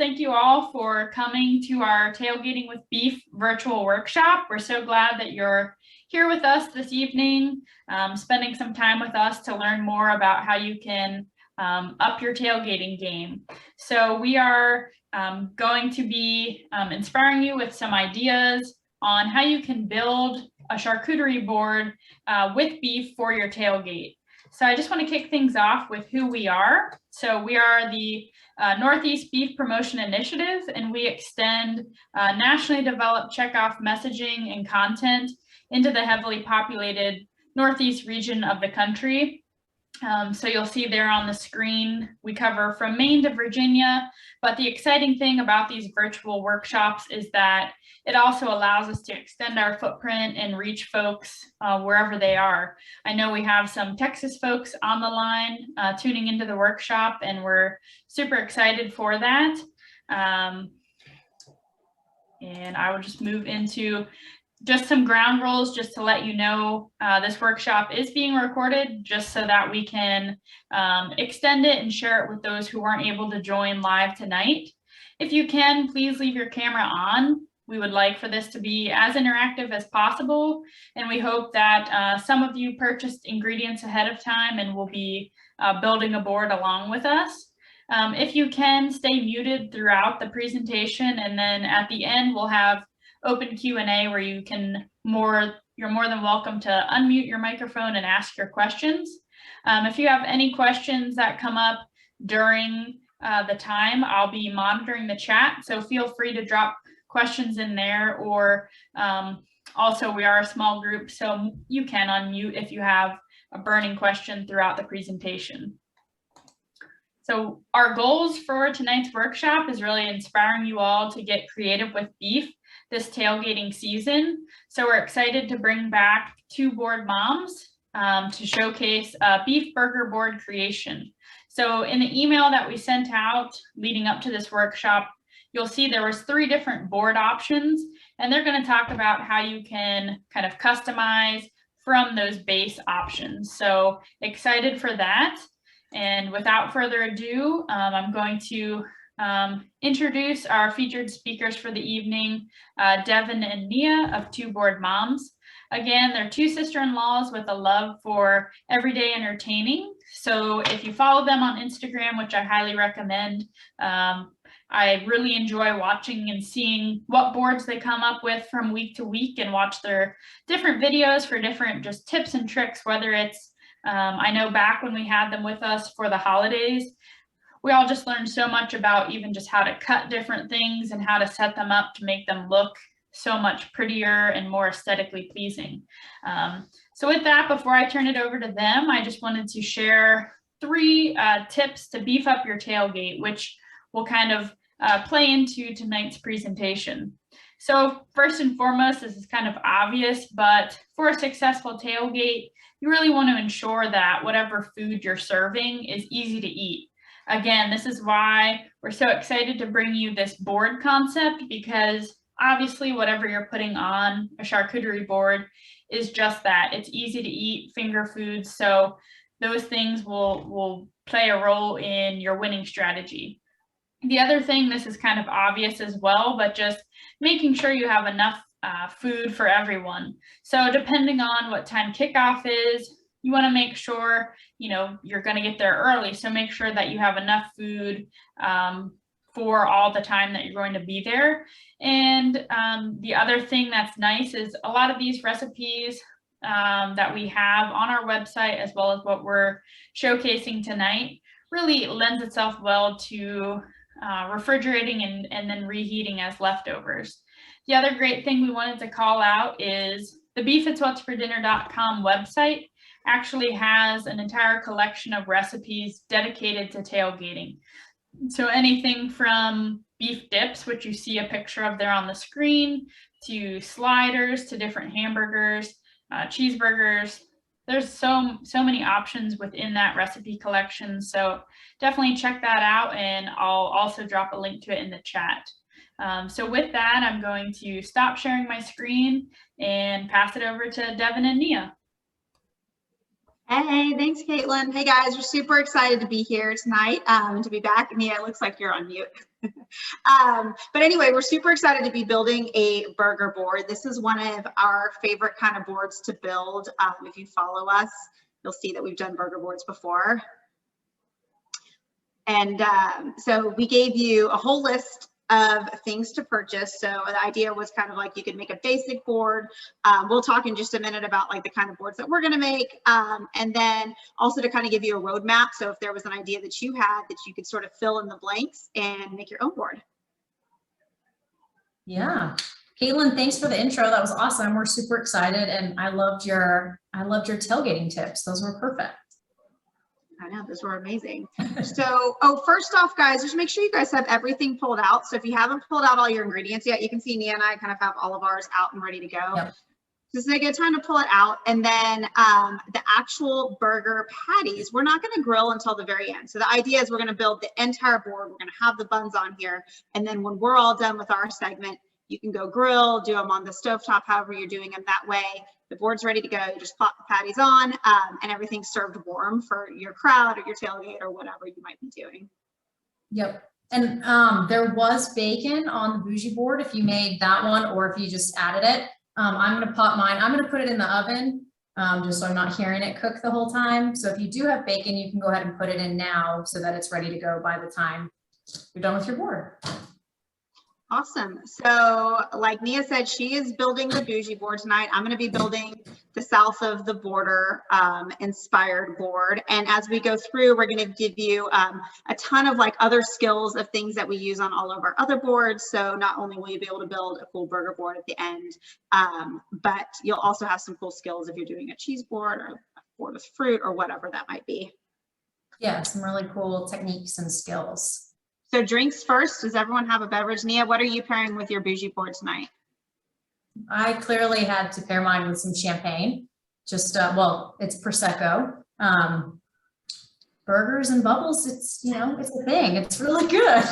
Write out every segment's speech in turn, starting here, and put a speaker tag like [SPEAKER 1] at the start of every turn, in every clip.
[SPEAKER 1] thank you all for coming to our Tailgating with Beef virtual workshop. We're so glad that you're here with us this evening, spending some time with us to learn more about how you can up your tailgating game. So we are going to be inspiring you with some ideas on how you can build a charcuterie board with beef for your tailgate. So I just want to kick things off with who we are. So we are the Northeast Beef Promotion Initiative, and we extend nationally developed checkoff messaging and content into the heavily populated Northeast region of the country. So you'll see there on the screen, we cover from Maine to Virginia, but the exciting thing about these virtual workshops is that it also allows us to extend our footprint and reach folks wherever they are. I know we have some Texas folks on the line tuning into the workshop, and we're super excited for that. And I will just move into just some ground rules just to let you know this workshop is being recorded just so that we can extend it and share it with those who weren't able to join live tonight. If you can, please leave your camera on. We would like for this to be as interactive as possible, and we hope that some of you purchased ingredients ahead of time and will be building a board along with us. If you can, stay muted throughout the presentation, and then at the end we'll have open Q&A where you can you're more than welcome to unmute your microphone and ask your questions. If you have any questions that come up during the time, I'll be monitoring the chat, so feel free to drop questions in there, or also we are a small group, so you can unmute if you have a burning question throughout the presentation. So our goals for tonight's workshop is really inspiring you all to get creative with beef this tailgating season. So we're excited to bring back 2 board moms to showcase beef burger board creation. So in the email that we sent out leading up to this workshop, you'll see there was 3 different board options, and they're going to talk about how you can kind of customize from those base options. So excited for that. And without further ado, I'm going to introduce our featured speakers for the evening, Devon and Nia of 2 Board Moms. Again, they're 2 sister-in-laws with a love for everyday entertaining. So if you follow them on Instagram, which I highly recommend, I really enjoy watching and seeing what boards they come up with from week to week, and watch their different videos for different just tips and tricks, whether it's, I know back when we had them with us for the holidays, we all just learned so much about even just how to cut different things and how to set them up to make them look so much prettier and more aesthetically pleasing. So with that, before I turn it over to them, I just wanted to share 3 tips to beef up your tailgate, which will kind of play into tonight's presentation. So first and foremost, this is kind of obvious, but for a successful tailgate, you really want to ensure that whatever food you're serving is easy to eat. Again, this is why we're so excited to bring you this board concept, because obviously whatever you're putting on a charcuterie board is just that. It's easy to eat, finger foods, so those things will play a role in your winning strategy. The other thing, this is kind of obvious as well, but just making sure you have enough food for everyone. So depending on what time kickoff is, you want to make sure, you're going to get there early. So make sure that you have enough food for all the time that you're going to be there. And the other thing that's nice is a lot of these recipes that we have on our website, as well as what we're showcasing tonight, really lends itself well to refrigerating and then reheating as leftovers. The other great thing we wanted to call out is the beefitswhatsfordinner.com website actually has an entire collection of recipes dedicated to tailgating. So anything from beef dips, which you see a picture of there on the screen, to sliders, to different hamburgers, cheeseburgers. There's so many options within that recipe collection. So definitely check that out, and I'll also drop a link to it in the chat. So with that, I'm going to stop sharing my screen and pass it over to Devon and Nia.
[SPEAKER 2] Hey, thanks, Caitlin. Hey guys, we're super excited to be here tonight and to be back. Nia, it looks like you're on mute. But anyway, we're super excited to be building a burger board. This is one of our favorite kind of boards to build. If you follow us, you'll see that we've done burger boards before. And so we gave you a whole list of things to purchase. So the idea was kind of like you could make a basic board. We'll talk in just a minute about like the kind of boards that we're going to make. And then also to kind of give you a roadmap. So if there was an idea that you had that you could sort of fill in the blanks and make your own board.
[SPEAKER 3] Yeah. Caitlin, thanks for the intro. That was awesome. We're super excited. And I loved your tailgating tips. Those were perfect.
[SPEAKER 2] I know, those were amazing. So, first off, guys, just make sure you guys have everything pulled out. So if you haven't pulled out all your ingredients yet, you can see Nia and I kind of have all of ours out and ready to go.
[SPEAKER 3] Yep.
[SPEAKER 2] Just a good time to pull it out. And then the actual burger patties, we're not going to grill until the very end. So the idea is we're going to build the entire board. We're going to have the buns on here. And then when we're all done with our segment, you can go grill, do them on the stovetop, however you're doing them that way. The board's ready to go. You just plop the patties on and everything's served warm for your crowd or your tailgate or whatever you might be doing.
[SPEAKER 3] Yep. And there was bacon on the bougie board if you made that one or if you just added it. I'm going to pop mine. I'm going to put it in the oven just so I'm not hearing it cook the whole time. So if you do have bacon, you can go ahead and put it in now so that it's ready to go by the time you're done with your board.
[SPEAKER 2] Awesome. So like Nia said, she is building the bougie board tonight. I'm going to be building the south of the border inspired board. And as we go through, we're going to give you a ton of like other skills of things that we use on all of our other boards. So not only will you be able to build a cool burger board at the end, but you'll also have some cool skills if you're doing a cheese board or a board with fruit or whatever that might be.
[SPEAKER 3] Yeah, some really cool techniques and skills.
[SPEAKER 2] So drinks first. Does everyone have a beverage? Nia, what are you pairing with your bougie board tonight?
[SPEAKER 3] I clearly had to pair mine with some champagne. Just, well, it's Prosecco. Burgers and bubbles, it's, you know, it's a thing. It's really good.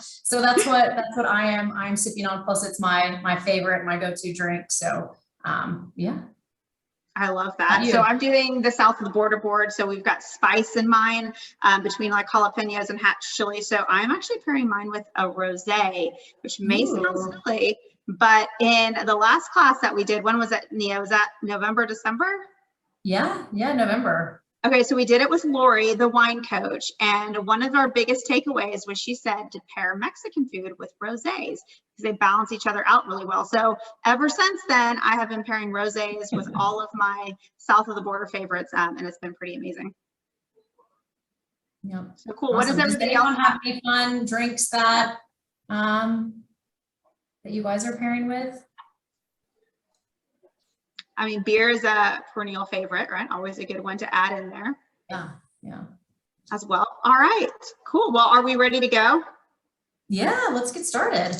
[SPEAKER 3] So that's what I'm sipping on. Plus it's my favorite, my go-to drink. So, yeah.
[SPEAKER 2] I love that. So I'm doing the south of the border board. So we've got spice in mine between like jalapenos and hot chili. So I'm actually pairing mine with a rosé, which may sound silly, but in the last class that we did, when was that, Nia? Was that November, December?
[SPEAKER 3] Yeah, November.
[SPEAKER 2] Okay, so we did it with Lori, the wine coach, and one of our biggest takeaways was she said to pair Mexican food with rosés because they balance each other out really well. So ever since then, I have been pairing rosés with all of my south of the border favorites, and it's been pretty amazing.
[SPEAKER 3] Yep.
[SPEAKER 2] So cool.
[SPEAKER 3] Awesome.
[SPEAKER 2] What does everybody else
[SPEAKER 3] have any fun drinks that that you guys are pairing with?
[SPEAKER 2] I mean, beer is a perennial favorite, right? Always a good one to add in there.
[SPEAKER 3] Yeah.
[SPEAKER 2] As well. All right, cool. Well, are we ready to go?
[SPEAKER 3] Yeah, let's get started.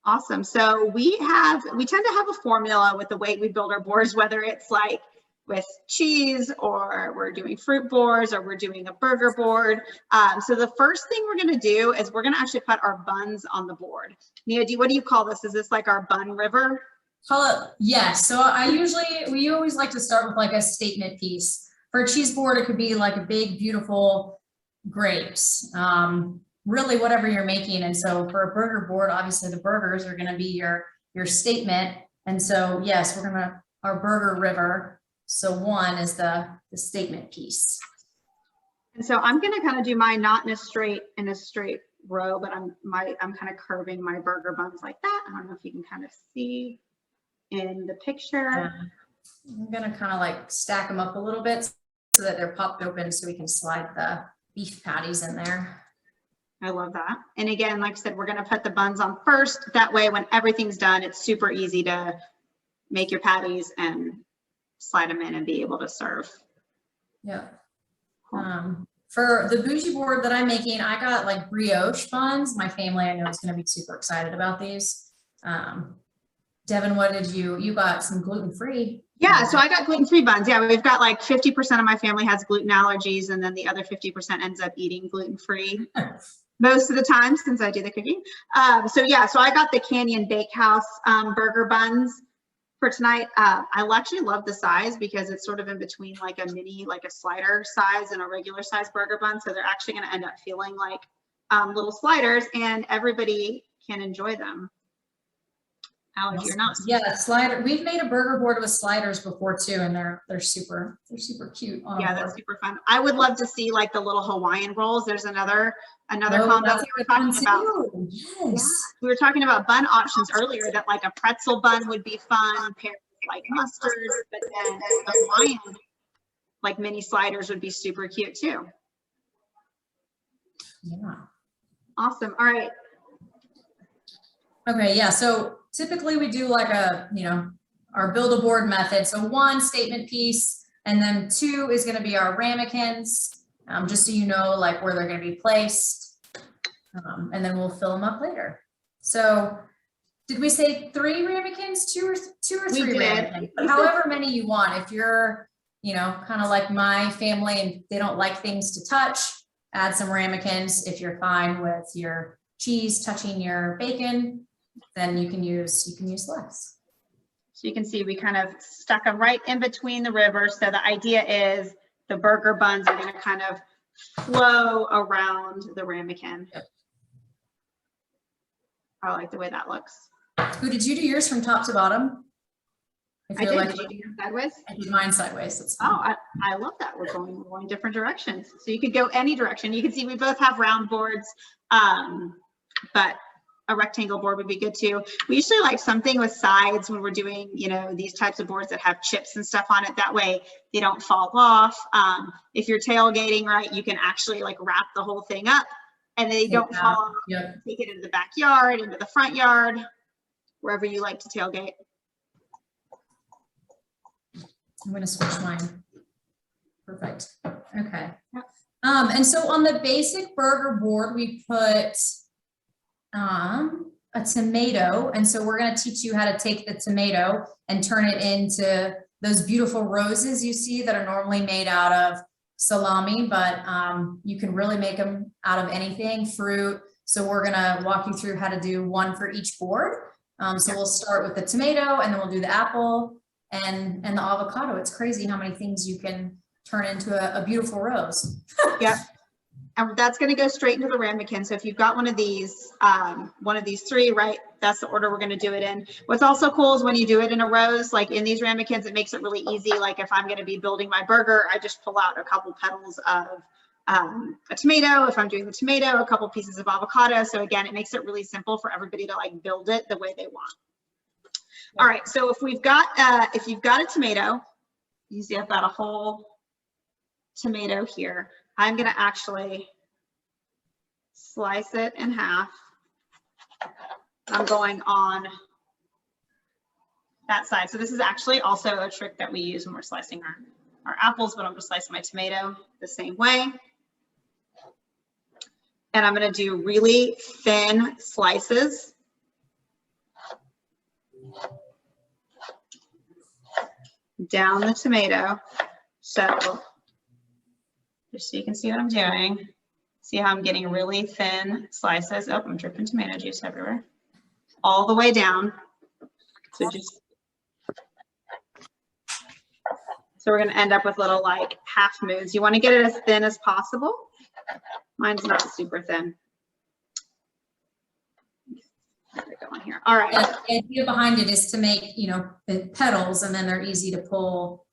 [SPEAKER 2] Awesome. So we tend to have a formula with the way we build our boards, whether it's like with cheese or we're doing fruit boards or we're doing a burger board. So the first thing we're going to do is we're going to actually put our buns on the board. Nia, what do you call this? Is this like our bun river?
[SPEAKER 3] Call it, yes. So we always like to start with like a statement piece. For a cheese board, it could be like a big, beautiful grapes, really whatever you're making. And so for a burger board, obviously the burgers are going to be your statement. And so, yes, our burger river. So one is the statement piece.
[SPEAKER 2] And so I'm going to kind of do mine not in a straight row, but I'm kind of curving my burger buns like that. I don't know if you can kind of see in the picture.
[SPEAKER 3] I'm going to kind of like stack them up a little bit so that they're popped open so we can slide the beef patties in there.
[SPEAKER 2] I love that. And again, like I said, we're going to put the buns on first. That way, when everything's done, it's super easy to make your patties and slide them in and be able to serve.
[SPEAKER 3] Yeah. Cool. For the bougie board that I'm making, I got like brioche buns. My family, I know, is going to be super excited about these. Devon, what did you got some gluten-free?
[SPEAKER 2] Yeah, so I got gluten-free buns. Yeah, we've got like 50% of my family has gluten allergies, and then the other 50% ends up eating gluten-free most of the time since I do the cooking. So I got the Canyon Bakehouse burger buns for tonight. I actually love the size because it's sort of in between like a mini, like a slider size and a regular size burger bun. So they're actually going to end up feeling like little sliders, and everybody can enjoy them. Allergy or not.
[SPEAKER 3] Yeah, slider. We've made a burger board with sliders before too, and they're super cute. On
[SPEAKER 2] Yeah, that's super fun. I would love to see like the little Hawaiian rolls. There's another combo we were talking about.
[SPEAKER 3] Yes.
[SPEAKER 2] Yeah, we were talking about bun options earlier, that like a pretzel bun would be fun paired with like mustard, but then the Hawaiian like mini sliders would be super cute too.
[SPEAKER 3] Yeah.
[SPEAKER 2] Awesome. All right.
[SPEAKER 3] Okay, yeah, so typically we do like a, our build-a-board method. So 1 statement piece, and then 2 is gonna be our ramekins, just so you know like where they're gonna be placed. And then we'll fill them up later. So did we say 3 ramekins, 2 or 3 ramekins? But however many you want. If you're, kind of like my family and they don't like things to touch, add some ramekins. If you're fine with your cheese touching your bacon, then you can use less.
[SPEAKER 2] So you can see we kind of stuck them right in between the rivers. So the idea is the burger buns are going to kind of flow around the ramekin.
[SPEAKER 3] Yep.
[SPEAKER 2] I like the way that looks.
[SPEAKER 3] Who did you do yours from top to bottom?
[SPEAKER 2] I did. Did you do yours sideways?
[SPEAKER 3] I did mine sideways. That's
[SPEAKER 2] fine. Oh, I love that. We're going different directions. So you could go any direction. You can see we both have round boards, but a rectangle board would be good too. We usually like something with sides when we're doing, these types of boards that have chips and stuff on it. That way they don't fall off. If you're tailgating, right, you can actually like wrap the whole thing up and they don't fall off.
[SPEAKER 3] Yep.
[SPEAKER 2] Take it into the backyard, into the front yard, wherever you like to tailgate.
[SPEAKER 3] I'm going to switch mine. Perfect. Okay. And so on the basic burger board, we put a tomato. And so we're going to teach you how to take the tomato and turn it into those beautiful roses you see that are normally made out of salami, but you can really make them out of anything, fruit. So we're going to walk you through how to do one for each board. So we'll start with the tomato, and then we'll do the apple and the avocado. It's crazy how many things you can turn into a beautiful rose.
[SPEAKER 2] Yep. And that's going to go straight into the ramekin. So if you've got one of these 3, right, that's the order we're going to do it in. What's also cool is when you do it in a rows, like in these ramekins, it makes it really easy. Like if I'm going to be building my burger, I just pull out a couple petals of a tomato. If I'm doing the tomato, a couple pieces of avocado. So again, it makes it really simple for everybody to like build it the way they want. All right, so if you've got a tomato, you see I've got a whole tomato here. I'm going to actually slice it in half. I'm going on that side. So this is actually also a trick that we use when we're slicing our apples, but I'm going to slice my tomato the same way. And I'm going to do really thin slices. Down the tomato. So just so you can see what I'm doing. See how I'm getting really thin slices. Oh, I'm dripping tomato juice everywhere. All the way down. So we're going to end up with little like half moons. You want to get it as thin as possible. Mine's not super thin. There we go on here. All right.
[SPEAKER 3] The idea behind it is to make, the petals, and then they're easy to pull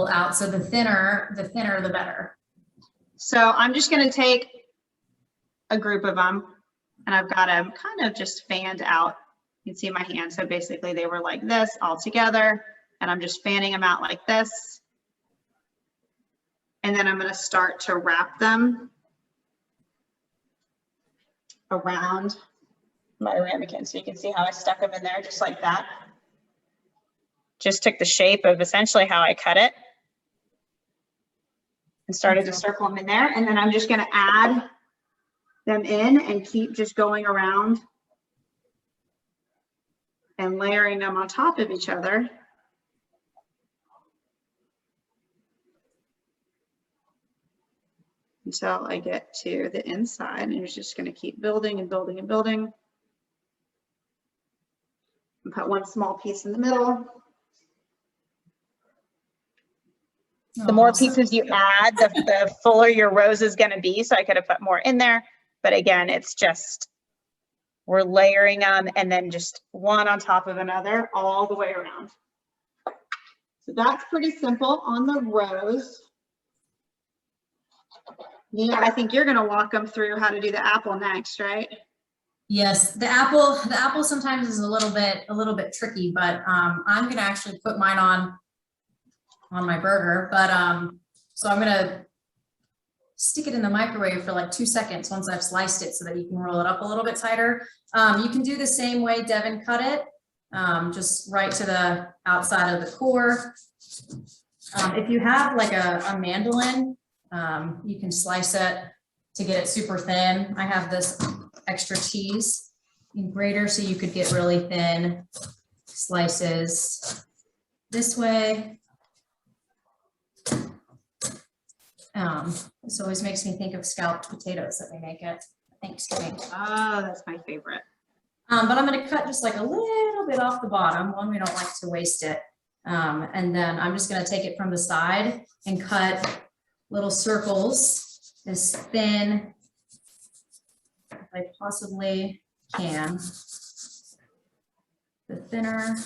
[SPEAKER 3] out. So the thinner, the better.
[SPEAKER 2] So I'm just going to take a group of them, and I've got them kind of just fanned out. You can see my hand. So basically they were like this all together, and I'm just fanning them out like this. And then I'm going to start to wrap them around my ramekin. So you can see how I stuck them in there just like that. Just took the shape of essentially how I cut it and started to circle them in there. And then I'm just going to add them in and keep just going around and layering them on top of each other. Until I get to the inside, and it's just going to keep building and building and building. And put one small piece in the middle. The more pieces you add, the fuller your rose is going to be. So I could have put more in there. But again, it's just, we're layering them and then just one on top of another all the way around. So that's pretty simple on the rose. Nia, I think you're gonna walk them through how to do the apple next, right?
[SPEAKER 3] Yes, the apple sometimes is a little bit tricky, but I'm gonna actually put mine on my burger. But so I'm gonna stick it in the microwave for like 2 seconds once I've sliced it so that you can roll it up a little bit tighter. You can do the same way Devon cut it, just right to the outside of the core. If you have like a mandolin, you can slice it to get it super thin. I have this extra cheese in grater, so you could get really thin slices this way. This always makes me think of scalloped potatoes that we make at Thanksgiving.
[SPEAKER 2] Oh, that's my favorite.
[SPEAKER 3] But I'm going to cut just like a little bit off the bottom. One, we don't like to waste it. And then I'm just going to take it from the side and cut little circles as thin as I possibly can. The thinner,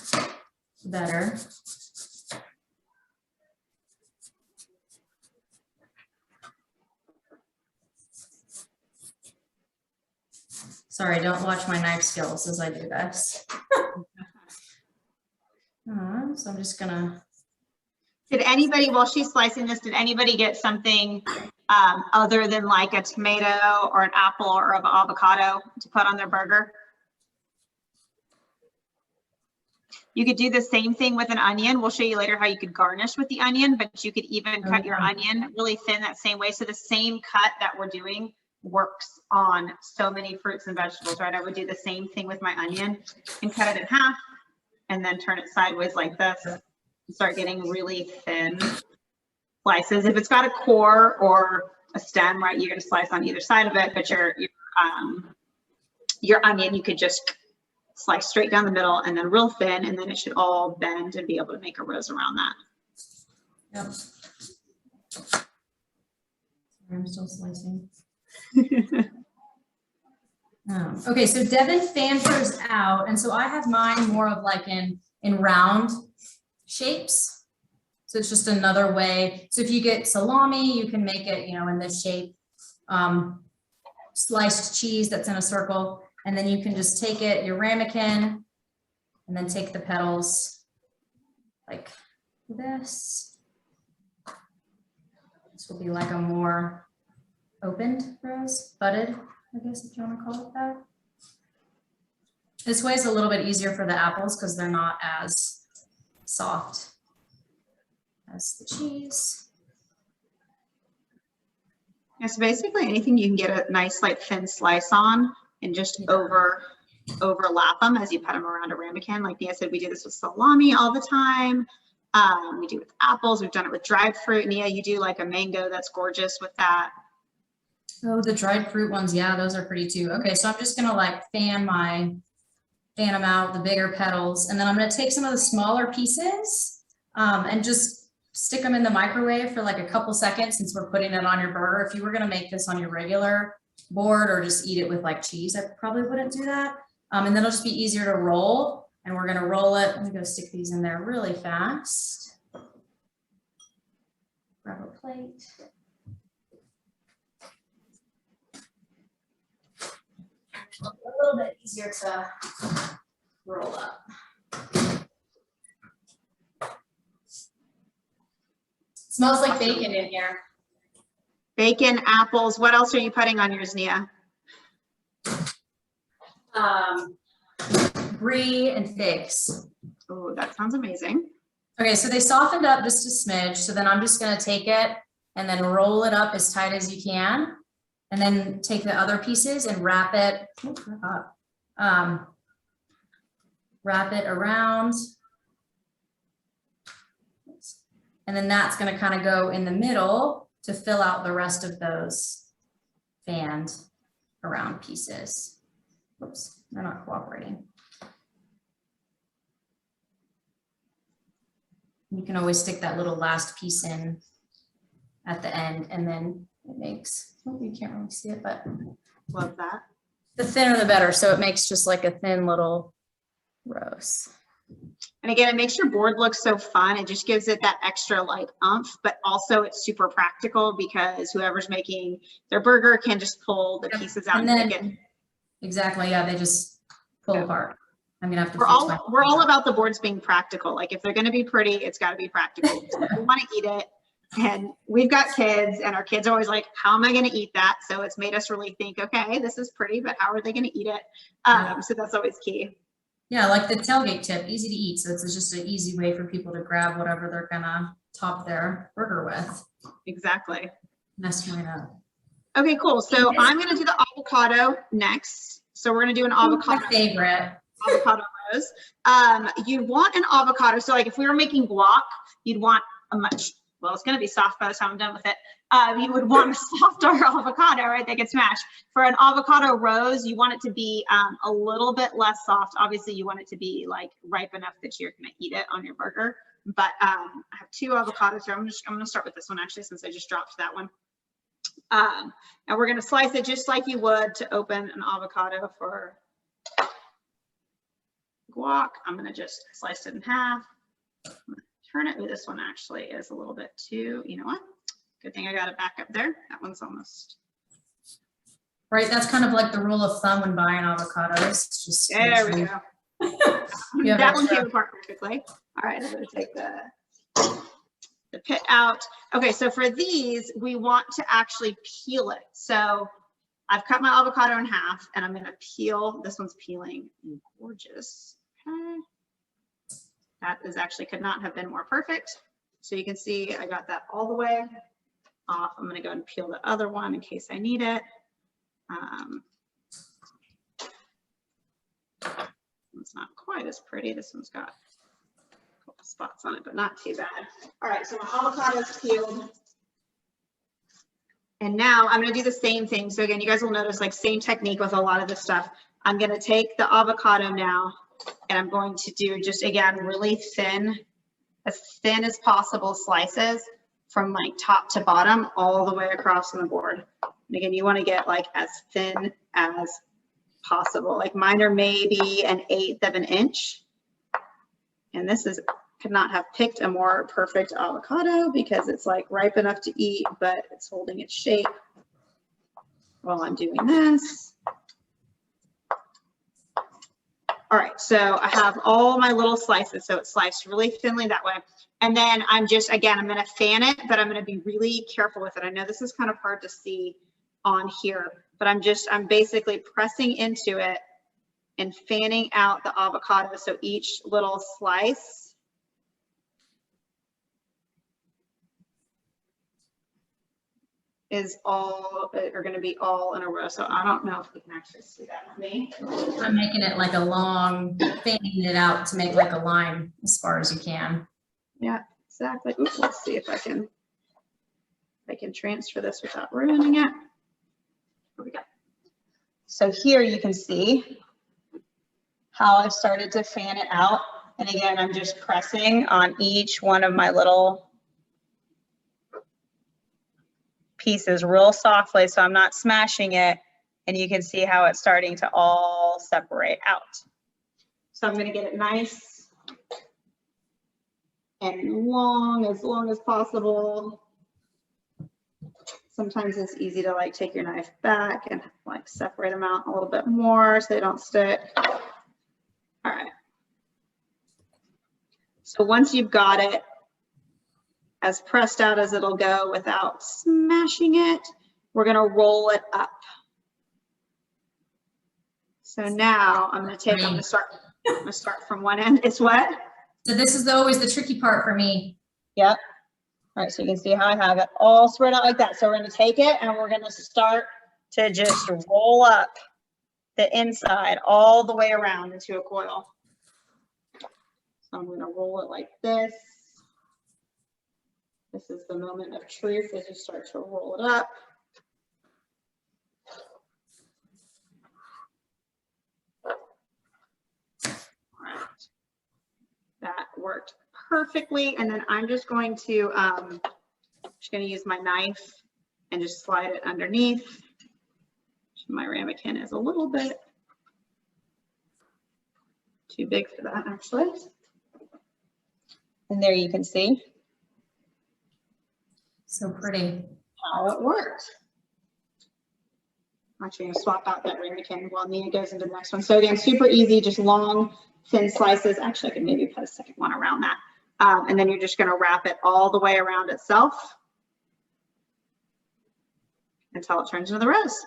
[SPEAKER 3] the better. Sorry, don't watch my knife skills as I do this. So I'm just gonna.
[SPEAKER 2] Did anybody, while she's slicing this, did anybody get something other than like a tomato or an apple or an avocado to put on their burger? You could do the same thing with an onion. We'll show you later how you could garnish with the onion, but you could even cut your onion really thin that same way. So the same cut that we're doing works on so many fruits and vegetables, right? I would do the same thing with my onion and cut it in half and then turn it sideways like this and start getting really thin slices. If it's got a core or a stem, right, you're going to slice on either side of it, but your onion, you could just slice straight down the middle and then real thin, and then it should all bend and be able to make a rose around that.
[SPEAKER 3] Yep. I'm still slicing. Okay, so Devon fanned hers out, and so I have mine more of like in round shapes. So it's just another way. So if you get salami, you can make it, in this shape. Sliced cheese that's in a circle, and then you can just take it, your ramekin, and then take the petals like this. This will be like a more opened rose, budded, I guess if you want to call it that. This way is a little bit easier for the apples because they're not as soft as the cheese.
[SPEAKER 2] Yeah, so basically anything you can get a nice like thin slice on and just overlap them as you put them around a ramekin. Like Nia said, we do this with salami all the time. We do it with apples. We've done it with dried fruit. Nia, you do like a mango that's gorgeous with that.
[SPEAKER 3] Oh, the dried fruit ones. Yeah, those are pretty too. Okay, so I'm just going to like fan them out, the bigger petals. And then I'm going to take some of the smaller pieces and just stick them in the microwave for like a couple seconds since we're putting it on your burger. If you were going to make this on your regular board or just eat it with like cheese, I probably wouldn't do that. And then it'll just be easier to roll. And we're going to roll it. Let me go stick these in there really fast. Grab a plate. A little bit easier to roll up. Smells like bacon in here.
[SPEAKER 2] Bacon, apples. What else are you putting on yours, Nia?
[SPEAKER 3] Brie and figs.
[SPEAKER 2] Oh, that sounds amazing.
[SPEAKER 3] Okay, so they softened up just a smidge. So then I'm just going to take it and then roll it up as tight as you can. And then take the other pieces and wrap it around. And then that's going to kind of go in the middle to fill out the rest of those fanned around pieces. Oops, they're not cooperating. You can always stick that little last piece in at the end, and then it makes, oh, you can't really see it, but
[SPEAKER 2] Love that.
[SPEAKER 3] The thinner the better, so it makes just like a thin little roast.
[SPEAKER 2] And again, it makes your board look so fun. It just gives it that extra like oomph, but also it's super practical because whoever's making their burger can just pull the pieces out and
[SPEAKER 3] then,
[SPEAKER 2] pick it.
[SPEAKER 3] Exactly, yeah, they just pull
[SPEAKER 2] Yeah.
[SPEAKER 3] apart. I'm gonna have to.
[SPEAKER 2] We're all about the boards being practical. Like if they're going to be pretty, it's got to be practical. We want to eat it, and we've got kids, and our kids are always like, "How am I going to eat that?" So it's made us really think, okay, this is pretty, but how are they going to eat it? So that's always key.
[SPEAKER 3] Yeah, like the tailgate tip, easy to eat. So it's just an easy way for people to grab whatever they're gonna top their burger with.
[SPEAKER 2] Exactly.
[SPEAKER 3] Mess right up.
[SPEAKER 2] Okay, cool. So I'm going to do the avocado next. So we're going to do an avocado.
[SPEAKER 3] My favorite.
[SPEAKER 2] Avocado rose. You want an avocado. So like if we were making guac, you'd want a much, well, it's going to be soft by the time I'm done with it. You would want a softer avocado, right? They get smashed. For an avocado rose, you want it to be a little bit less soft. Obviously, you want it to be like ripe enough that you're going to eat it on your burger. But I have 2 avocados here. I'm going to start with this one actually, since I just dropped that one. And we're going to slice it just like you would to open an avocado for guac. I'm going to just slice it in half. Turn it. Ooh, this one actually is a little bit too, you know what? Good thing I got it back up there. That one's almost.
[SPEAKER 3] Right, that's kind of like the rule of thumb when buying avocados. Just
[SPEAKER 2] There we go.
[SPEAKER 3] Yeah,
[SPEAKER 2] That one came apart perfectly. All right, I'm going to take the pit out. Okay, so for these, we want to actually peel it. So I've cut my avocado in half, and I'm going to peel. This one's peeling gorgeous. Okay. That is actually could not have been more perfect. So you can see I got that all the way off. I'm going to go and peel the other one in case I need it. It's not quite as pretty. This one's got a couple spots on it, but not too bad. All right, so my avocado is peeled. And now I'm going to do the same thing. So again, you guys will notice like same technique with a lot of this stuff. I'm going to take the avocado now, and I'm going to do just, again, really thin as possible slices from like top to bottom all the way across on the board. And again, you want to get like as thin as possible. Like mine are maybe 1/8 of an inch. And this is, could not have picked a more perfect avocado because it's like ripe enough to eat, but it's holding its shape while I'm doing this. All right, so I have all my little slices, so it's sliced really thinly that way. And then I'm just, again, I'm gonna fan it, but I'm gonna be really careful with it. I know this is kind of hard to see on here, but I'm basically pressing into it and fanning out the avocado. So each little slice is all, are gonna be all in a row. So I don't know if you can actually see that with me.
[SPEAKER 3] I'm making it like a long, fanning it out to make like a line as far as you can.
[SPEAKER 2] Yeah, exactly. Oops, let's see if I can transfer this without ruining it. Here we go. So here you can see how I've started to fan it out. And again, I'm just pressing on each one of my little pieces real softly, so I'm not smashing it. And you can see how it's starting to all separate out. So I'm going to get it nice and long as possible. Sometimes it's easy to like take your knife back and like separate them out a little bit more so they don't stick. All right. So once you've got it as pressed out as it'll go without smashing it, we're going to roll it up. So now I'm going to start from one end. It's what?
[SPEAKER 3] So this is always the tricky part for me.
[SPEAKER 2] Yep. All right, so you can see how I have it all spread out like that. So we're going to take it and we're going to start to just roll up the inside all the way around into a coil. So I'm going to roll it like this. This is the moment of truth as you start to roll it up. All right. That worked perfectly. And then I'm just going to use my knife and just slide it underneath. My ramekin is a little bit too big for that, actually. And there you can see
[SPEAKER 3] So pretty.
[SPEAKER 2] how it works. Actually, I'm gonna swap out that ramekin while Nia goes into the next one. So again, super easy, just long, thin slices. Actually, I could maybe put a second one around that. And then you're just gonna wrap it all the way around itself until it turns into the rose.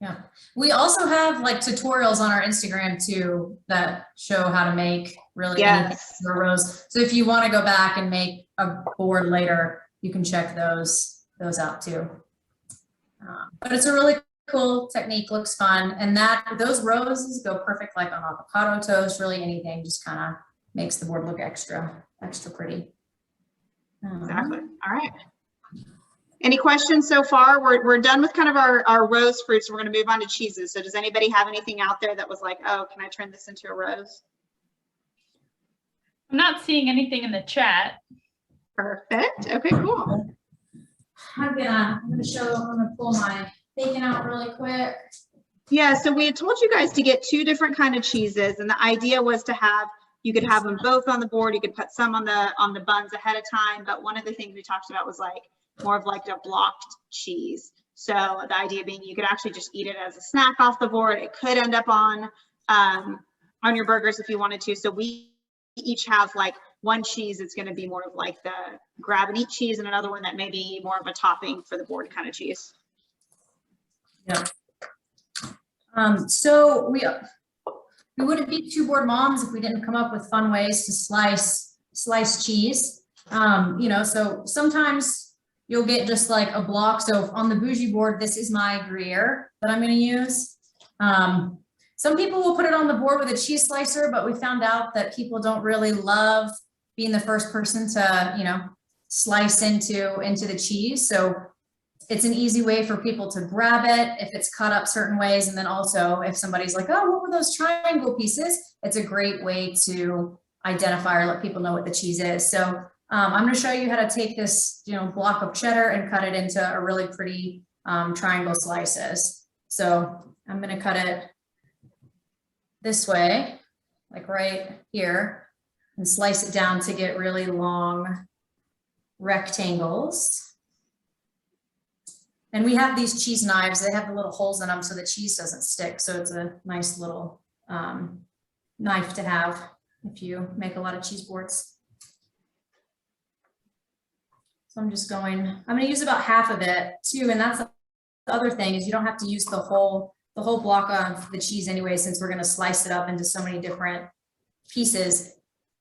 [SPEAKER 3] Yeah. We also have like tutorials on our Instagram too that show how to make really anything for a rose. So if you want to go back and make a board later, you can check those out too. But it's a really cool technique, looks fun. And those roses go perfect like on avocado toast, really anything, just kind of makes the board look extra pretty.
[SPEAKER 2] Exactly. All right. Any questions so far? We're done with kind of our rose fruits. We're going to move on to cheeses. So does anybody have anything out there that was like, oh, can I turn this into a rose?
[SPEAKER 1] I'm not seeing anything in the chat.
[SPEAKER 2] Perfect. Okay, cool.
[SPEAKER 3] I'm gonna pull my bacon out really quick.
[SPEAKER 2] Yeah, so we had told you guys to get 2 different kind of cheeses, and the idea was to have, you could have them both on the board. You could put some on the buns ahead of time, but one of the things we talked about was like more of like a blocked cheese. So the idea being you could actually just eat it as a snack off the board. It could end up on your burgers if you wanted to. So we each have like one cheese that's going to be more of like the grab and eat cheese, and another one that may be more of a topping for the board kind of cheese.
[SPEAKER 3] Yeah. So we wouldn't be 2 board moms if we didn't come up with fun ways to slice cheese. You know, so sometimes you'll get just like a block. So on the bougie board, this is my Gruyere that I'm going to use. Some people will put it on the board with a cheese slicer, but we found out that people don't really love being the first person to, you know, slice into the cheese. So it's an easy way for people to grab it if it's cut up certain ways. And then also if somebody's like, oh, what were those triangle pieces? It's a great way to identify or let people know what the cheese is. So I'm going to show you how to take this, you know, block of cheddar and cut it into a really pretty triangle slices. So I'm going to cut it this way, like right here, and slice it down to get really long rectangles. And we have these cheese knives. They have the little holes in them so the cheese doesn't stick. So it's a nice little knife to have if you make a lot of cheese boards. So I'm going to use about half of it too. And that's the other thing is you don't have to use the whole block of the cheese anyway, since we're going to slice it up into so many different pieces.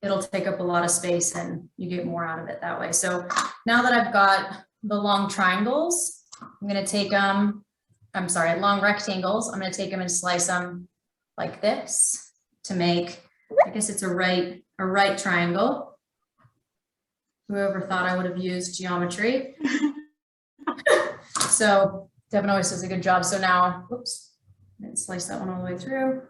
[SPEAKER 3] It'll take up a lot of space and you get more out of it that way. So now that I've got the long triangles, I'm going to take them, long rectangles. I'm going to take them and slice them like this to make, I guess it's a right triangle. Whoever thought I would have used geometry. So Devon always does a good job. So now, whoops, let's slice that one all the way through.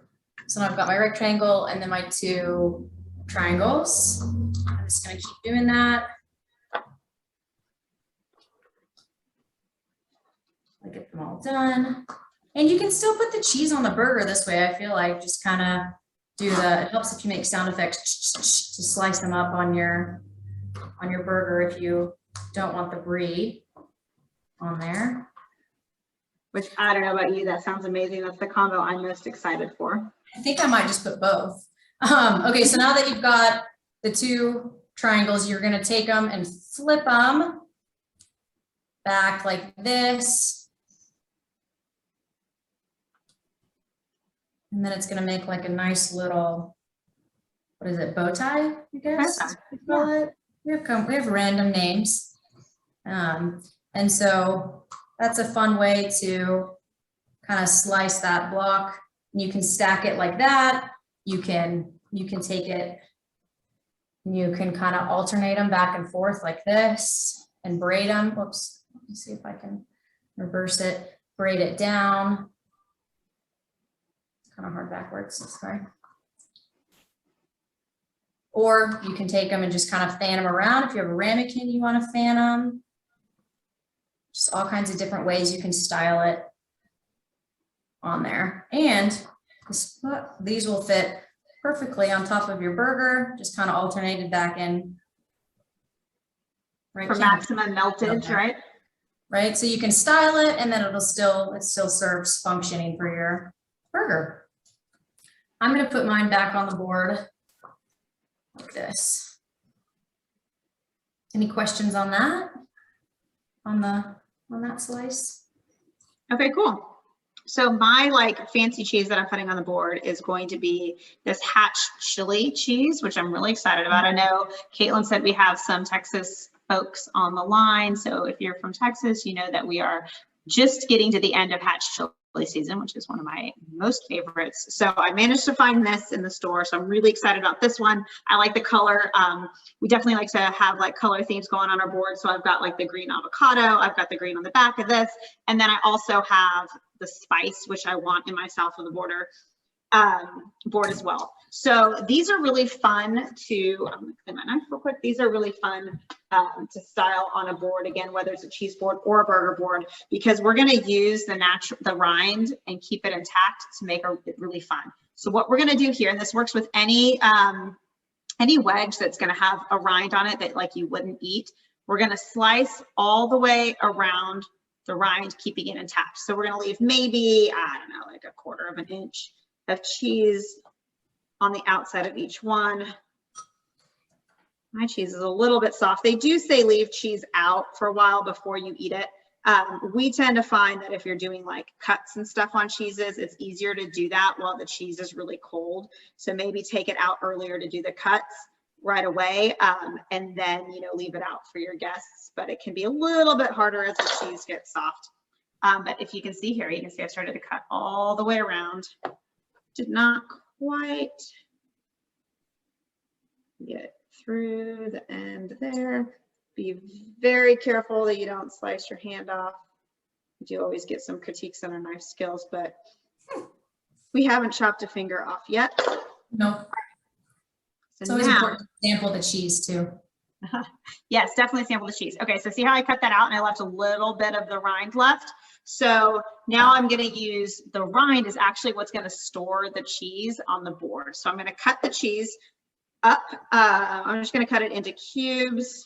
[SPEAKER 3] So now I've got my rectangle and then my 2 triangles. I'm just going to keep doing that. I get them all done. And you can still put the cheese on the burger this way. I feel like just kind of it helps if you make sound effects to slice them up on your burger if you don't want the brie on there.
[SPEAKER 2] Which I don't know about you, that sounds amazing. That's the combo I'm most excited for.
[SPEAKER 3] I think I might just put both. Okay, so now that you've got the 2 triangles, you're going to take them and flip them back like this. And then it's going to make like a nice little, what is it, bow tie, I guess?
[SPEAKER 2] Yeah.
[SPEAKER 3] We have random names. And so that's a fun way to kind of slice that block. You can stack it like that. You can take it, you can kind of alternate them back and forth like this and braid them. Whoops, let me see if I can reverse it, braid it down. It's kind of hard backwards, sorry. Or you can take them and just kind of fan them around. If you have a ramekin, you want to fan them. Just all kinds of different ways you can style it on there. And these will fit perfectly on top of your burger, just kind of alternated back in. Right,
[SPEAKER 2] For maximum meltage, right?
[SPEAKER 3] Right, so you can style it and then it still serves functioning for your burger. I'm gonna put mine back on the board like this. Any questions on that? On that slice?
[SPEAKER 2] Okay, cool. So my like fancy cheese that I'm putting on the board is going to be this Hatch chili cheese, which I'm really excited about. I know Caitlin said we have some Texas folks on the line. So if you're from Texas, you know that we are just getting to the end of Hatch chili season, which is one of my most favorites. So I managed to find this in the store. So I'm really excited about this one. I like the color. We definitely like to have like color themes going on our board. So I've got like the green avocado. I've got the green on the back of this. And then I also have the spice, which I want in my south of the border board as well. So these are really fun to, I'm gonna clean my knife real quick. These are really fun to style on a board, again, whether it's a cheese board or a burger board, because we're gonna use the rind and keep it intact to make it really fun. So what we're gonna do here, and this works with any wedge that's gonna have a rind on it that like you wouldn't eat, we're gonna slice all the way around the rind, keeping it intact. So we're gonna leave maybe, I don't know, like 1/4 of an inch of cheese on the outside of each one. My cheese is a little bit soft. They do say leave cheese out for a while before you eat it. We tend to find that if you're doing like cuts and stuff on cheeses, it's easier to do that while the cheese is really cold. So maybe take it out earlier to do the cuts right away, and then, you know, leave it out for your guests. But it can be a little bit harder as the cheese gets soft. But if you can see here, you can see I started to cut all the way around. Did not quite get through the end there. Be very careful that you don't slice your hand off. You do always get some critiques on our knife skills, but we haven't chopped a finger off yet.
[SPEAKER 3] No.
[SPEAKER 2] So
[SPEAKER 3] it's always
[SPEAKER 2] now,
[SPEAKER 3] important to sample the cheese too.
[SPEAKER 2] yes, definitely sample the cheese. Okay, so see how I cut that out and I left a little bit of the rind left. So now I'm going to use the rind is actually what's going to store the cheese on the board. So I'm going to cut the cheese up. I'm just going to cut it into cubes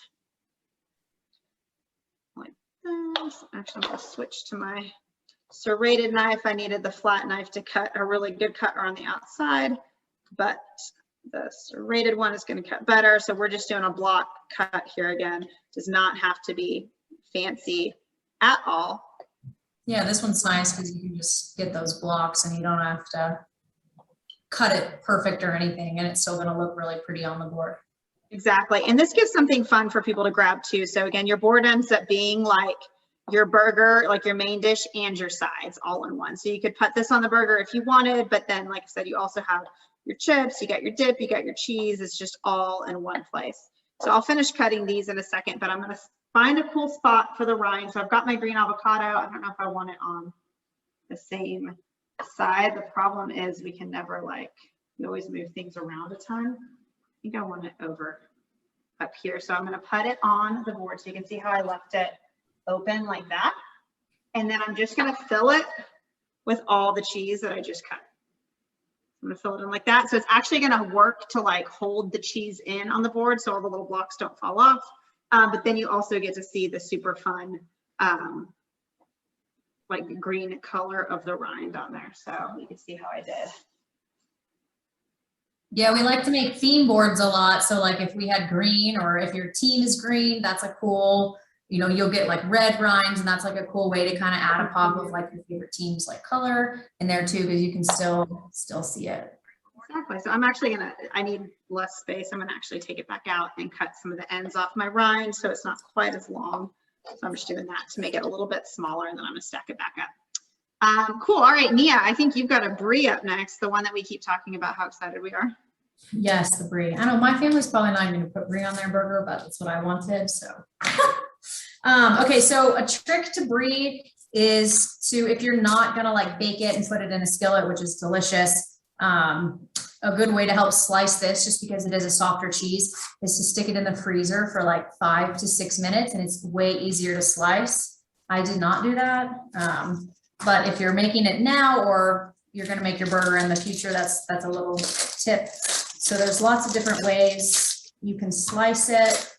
[SPEAKER 2] like this. Actually, I'm going to switch to my serrated knife. I needed the flat knife to cut a really good cut on the outside, but the serrated one is going to cut better. So we're just doing a block cut here again. Does not have to be fancy at all.
[SPEAKER 3] Yeah, this one's nice because you can just get those blocks and you don't have to cut it perfect or anything, and it's still going to look really pretty on the board.
[SPEAKER 2] Exactly. And this gives something fun for people to grab too. So again, your board ends up being like your burger, like your main dish and your sides all in one. So you could put this on the burger if you wanted, but then like I said, you also have your chips, you got your dip, you got your cheese. It's just all in one place. So I'll finish cutting these in a second, but I'm going to find a cool spot for the rind. So I've got my green avocado. I don't know if I want it on the same side. The problem is we can never we always move things around a ton. I think I want it over up here. So I'm going to put it on the board so you can see how I left it open like that. And then I'm just going to fill it with all the cheese that I just cut. I'm going to fill it in like that. So it's actually going to work to hold the cheese in on the board so all the little blocks don't fall off. But then you also get to see the super fun green color of the rind on there. So you can see how I did.
[SPEAKER 3] Yeah, we like to make theme boards a lot. So if we had green, or if your team is green, that's a cool, you'll get red rinds, and that's a cool way to kind of add a pop of your favorite team's color in there too, because you can still see it.
[SPEAKER 2] Exactly. So I'm actually I need less space. I'm gonna actually take it back out and cut some of the ends off my rind so it's not quite as long. So I'm just doing that to make it a little bit smaller, and then I'm gonna stack it back up. Cool. All right, Nia, I think you've got a brie up next, the one that we keep talking about how excited we are.
[SPEAKER 3] Yes, the brie. I know my family's probably not going to put brie on their burger, but that's what I wanted. So, okay. So a trick to brie is to, if you're not going to bake it and put it in a skillet, which is delicious. A good way to help slice this, just because it is a softer cheese, is to stick it in the freezer for 5 to 6 minutes, and it's way easier to slice. I did not do that. But if you're making it now or you're gonna make your burger in the future, that's a little tip. So there's lots of different ways you can slice it.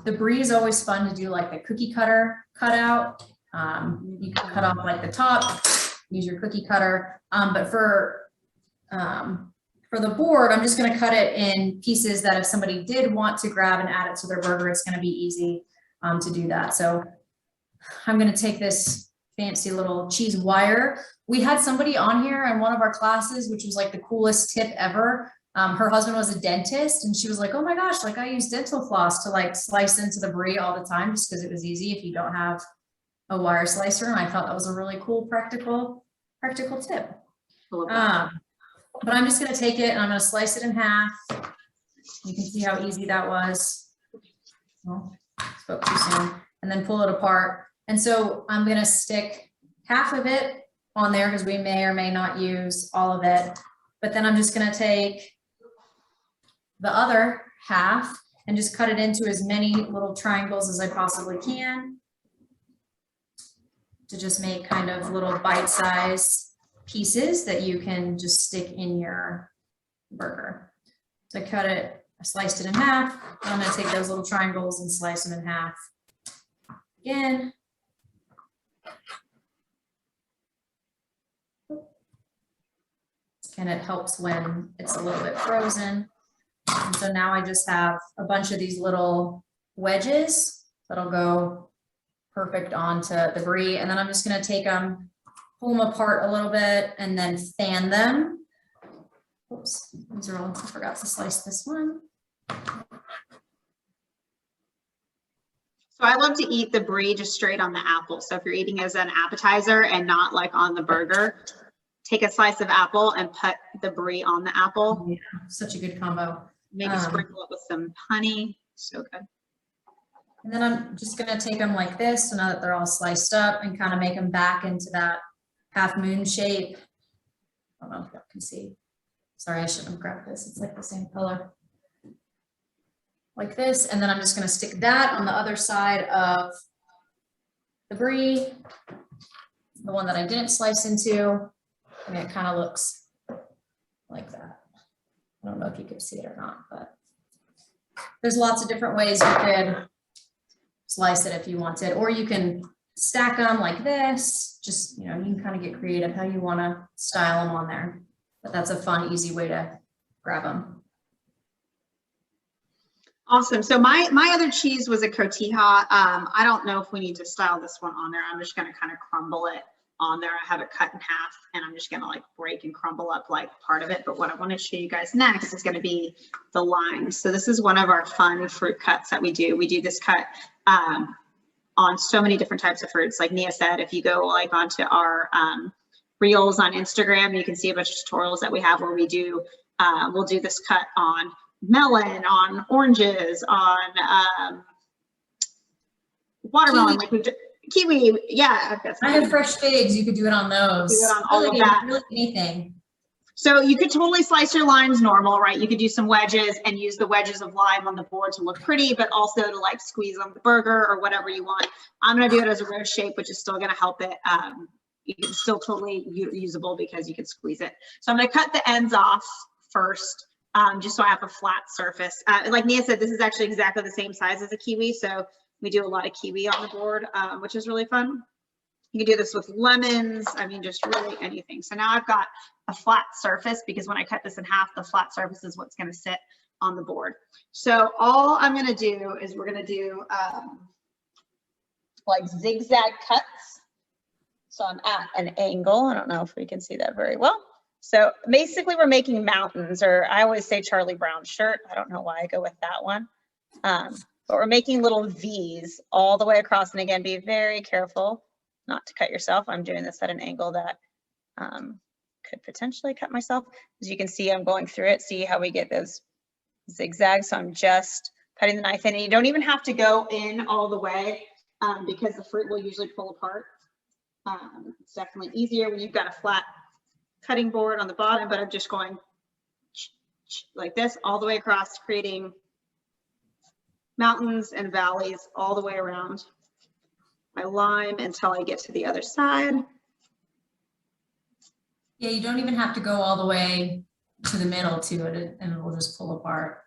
[SPEAKER 3] The brie is always fun to do, like the cookie cutter cutout. You can cut off like the top, use your cookie cutter. But for the board, I'm just gonna cut it in pieces that if somebody did want to grab and add it to their burger, it's gonna be easy to do that. So I'm gonna take this fancy little cheese wire. We had somebody on here in one of our classes, which was like the coolest tip ever. Her husband was a dentist and she was like, oh my gosh, like I use dental floss to like slice into the brie all the time just because it was easy if you don't have a wire slicer. And I thought that was a really cool, practical tip. But I'm just gonna take it and I'm gonna slice it in half. You can see how easy that was. Oh, spoke too soon. And then pull it apart. And so I'm gonna stick half of it on there because we may or may not use all of it. But then I'm just gonna take the other half and just cut it into as many little triangles as I possibly can to just make kind of little bite-sized pieces that you can just stick in your burger. So I cut it, I sliced it in half. I'm gonna take those little triangles and slice them in half again. And it helps when it's a little bit frozen. And so now I just have a bunch of these little wedges that'll go perfect onto the brie. And then I'm just gonna take them, pull them apart a little bit and then fan them. Oops, these are all, I forgot to slice this one.
[SPEAKER 2] So I love to eat the brie just straight on the apple. So if you're eating as an appetizer and not like on the burger, take a slice of apple and put the brie on the apple.
[SPEAKER 3] Yeah, such a good combo.
[SPEAKER 2] Maybe sprinkle it with some honey. So good.
[SPEAKER 3] And then I'm just gonna take them like this. So now that they're all sliced up and kind of make them back into that half moon shape. I don't know if you can see. Sorry, I shouldn't have grabbed this. It's like the same color. Like this. And then I'm just gonna stick that on the other side of the brie. The one that I didn't slice into. And it kind of looks like that. I don't know if you can see it or not, but there's lots of different ways you could slice it if you wanted, or you can stack them like this. Just, you know, you can kind of get creative how you want to style them on there, but that's a fun, easy way to grab them.
[SPEAKER 2] Awesome. So my other cheese was a cotija. I don't know if we need to style this one on there. I'm just going to kind of crumble it on there. I have it cut in half and I'm just going to like break and crumble up like part of it. But what I want to show you guys next is going to be the limes. So this is one of our fun fruit cuts that we do. We do this cut on so many different types of fruits. Like Nia said, if you go like onto our reels on Instagram, you can see a bunch of tutorials that we have where we do, we'll do this cut on melon, on oranges, on watermelon, like we kiwi, yeah.
[SPEAKER 3] I have fresh figs. You could do it on those.
[SPEAKER 2] Do it on all of that.
[SPEAKER 3] Really anything.
[SPEAKER 2] So you could totally slice your limes normal, right? You could do some wedges and use the wedges of lime on the board to look pretty, but also to like squeeze on the burger or whatever you want. I'm going to do it as a rose shape, which is still going to help it. It's still totally usable because you can squeeze it. So I'm going to cut the ends off first, just so I have a flat surface. Like Nia said, this is actually exactly the same size as a kiwi. So we do a lot of kiwi on the board, which is really fun. You can do this with lemons. I mean, just really anything. So now I've got a flat surface because when I cut this in half, the flat surface is what's going to sit on the board. So all I'm going to do is we're going to do like zigzag cuts. So I'm at an angle. I don't know if we can see that very well. So basically we're making mountains, or I always say Charlie Brown shirt. I don't know why I go with that one. But we're making little V's all the way across. And again, be very careful not to cut yourself. I'm doing this at an angle that could potentially cut myself. As you can see, I'm going through it. See how we get those zigzags. So I'm just cutting the knife in, and you don't even have to go in all the way because the fruit will usually pull apart. It's definitely easier when you've got a flat cutting board on the bottom, but I'm just going like this all the way across, creating mountains and valleys all the way around my lime until I get to the other side.
[SPEAKER 3] Yeah, you don't even have to go all the way to the middle to it, and it will just pull apart.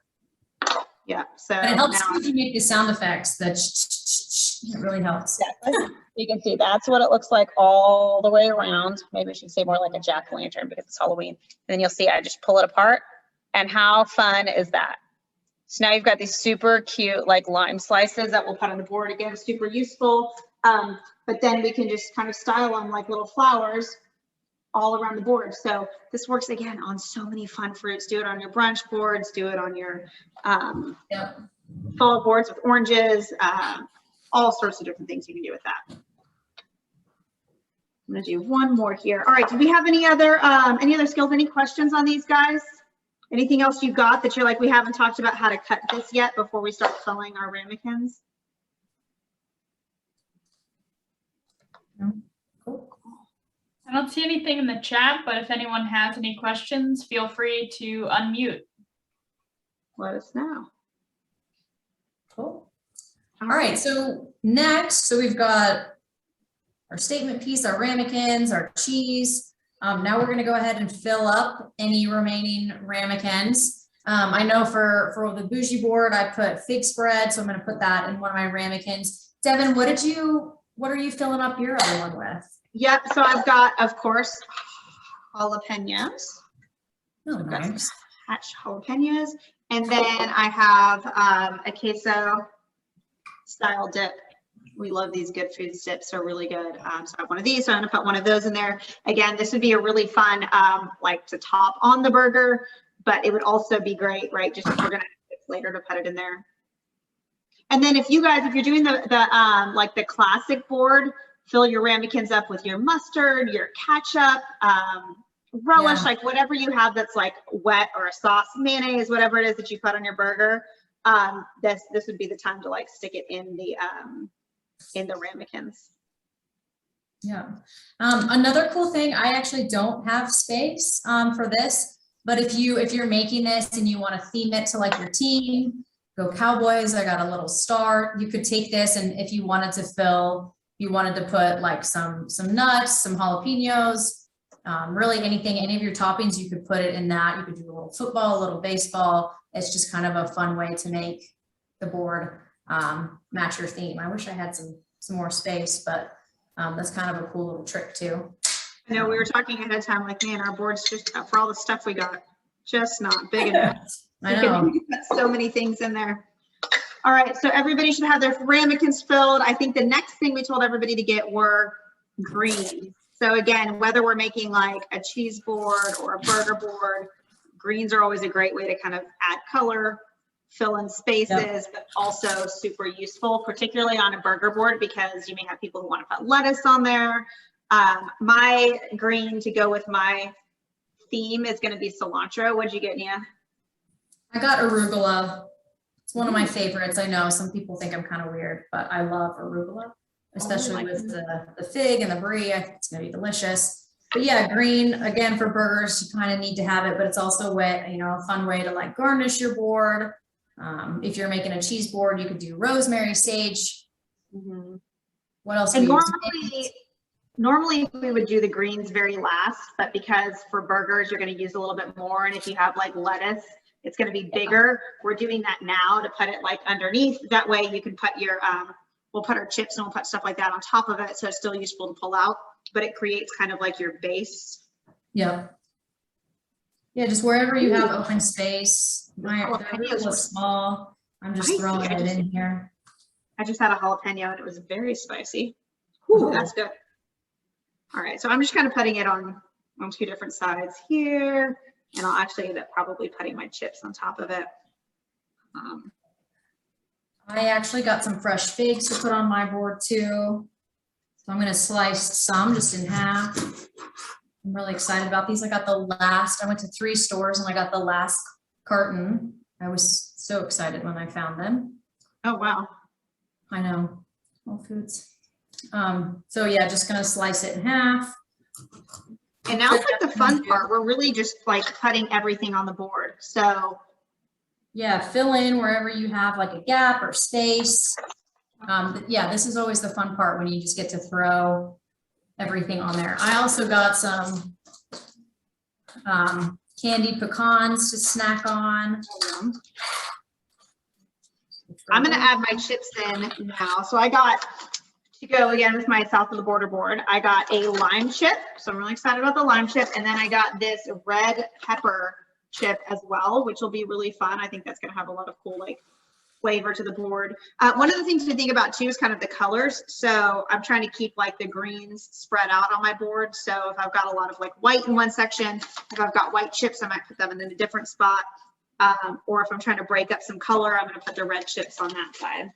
[SPEAKER 2] Yeah, so
[SPEAKER 3] But it helps
[SPEAKER 2] now
[SPEAKER 3] if you make the sound effects. That it really helps.
[SPEAKER 2] you can see that's what it looks like all the way around. Maybe I should say more like a jack-o'-lantern because it's Halloween. And then you'll see I just pull it apart. And how fun is that? So now you've got these super cute like lime slices that we'll put on the board. Again, super useful. But then we can just kind of style them like little flowers all around the board. So this works again on so many fun fruits. Do it on your brunch boards, do it on your
[SPEAKER 3] Yep.
[SPEAKER 2] fall boards with oranges, all sorts of different things you can do with that. I'm gonna do one more here. All right, do we have any other skills, any questions on these guys? Anything else you got that you're like, we haven't talked about how to cut this yet before we start filling our ramekins?
[SPEAKER 3] No. Cool.
[SPEAKER 1] I don't see anything in the chat, but if anyone has any questions, feel free to unmute.
[SPEAKER 2] Let us know.
[SPEAKER 3] Cool. All right, so next, so we've got our statement piece, our ramekins, our cheese. Now we're gonna go ahead and fill up any remaining ramekins. I know for the bougie board, I put fig spread, so I'm gonna put that in one of my ramekins. Devon, what are you filling up your other one with?
[SPEAKER 2] Yep, so I've got, of course, jalapenos.
[SPEAKER 3] Oh, nice.
[SPEAKER 2] Hatch jalapenos. And then I have a queso style dip. We love these good food dips, they're really good. So I have one of these, so I'm gonna put one of those in there. Again, this would be a really fun, like to top on the burger, but it would also be great, right? Just if we're gonna later to put it in there. And then if you guys, if you're doing like the classic board, fill your ramekins up with your mustard, your ketchup, relish, like whatever you have that's like wet, or a sauce, mayonnaise, whatever it is that you put on your burger. This would be the time to like stick it in the ramekins.
[SPEAKER 3] Yeah. Another cool thing, I actually don't have space for this, but if you're making this and you want to theme it to like your team, go Cowboys, I got a little star. You could take this, and if you wanted to fill, you wanted to put like some nuts, some jalapenos, really anything, any of your toppings, you could put it in that. You could do a little football, a little baseball. It's just kind of a fun way to make the board match your theme. I wish I had some more space, but that's kind of a cool little trick too.
[SPEAKER 2] I know we were talking ahead of time, like, man, our board's just, for all the stuff we got, just not big enough.
[SPEAKER 3] I know.
[SPEAKER 2] You can put so many things in there. All right, so everybody should have their ramekins filled. I think the next thing we told everybody to get were greens. So again, whether we're making like a cheese board or a burger board, greens are always a great way to kind of add color, fill in spaces, but also super useful, particularly on a burger board, because you may have people who want to put lettuce on there. My green to go with my theme is going to be cilantro. What'd you get, Nia?
[SPEAKER 3] I got arugula. It's one of my favorites. I know some people think I'm kind of weird, but I love arugula, especially with the fig and the brie. I think it's going to be delicious. But yeah, green, again, for burgers, you kind of need to have it, but it's also a fun way to like garnish your board. If you're making a cheese board, you could do rosemary, sage. What else?
[SPEAKER 2] And normally we would do the greens very last, but because for burgers, you're going to use a little bit more. And if you have like lettuce, it's going to be bigger. We're doing that now to put it like underneath. That way you can put your, we'll put our chips and we'll put stuff like that on top of it. So it's still useful to pull out, but it creates kind of like your base.
[SPEAKER 3] Yeah. Yeah, just wherever you have open space. My jalapeno was small. I'm just throwing it in here.
[SPEAKER 2] I just had a jalapeno and it was very spicy. Ooh, that's good. All right, so I'm just kind of putting it on two different sides here, and I'll actually end up probably putting my chips on top of it.
[SPEAKER 3] I actually got some fresh figs to put on my board too. So I'm gonna slice some just in half. I'm really excited about these. I went to 3 stores and I got the last carton. I was so excited when I found them.
[SPEAKER 2] Oh, wow.
[SPEAKER 3] I know, Whole Foods. So yeah, just gonna slice it in half.
[SPEAKER 2] And now it's like the fun part. We're really just like putting everything on the board. So
[SPEAKER 3] yeah, fill in wherever you have like a gap or space. Yeah, this is always the fun part when you just get to throw everything on there. I also got some Candied pecans to snack on.
[SPEAKER 2] I'm gonna add my chips in now. So I got, to go again with my south of the border board, I got a lime chip. So I'm really excited about the lime chip. And then I got this red pepper chip as well, which will be really fun. I think that's gonna have a lot of cool like flavor to the board. One of the things to think about too is kind of the colors. So I'm trying to keep like the greens spread out on my board. So if I've got a lot of like white in one section, if I've got white chips, I might put them in a different spot. Or if I'm trying to break up some color, I'm going to put the red chips on that side.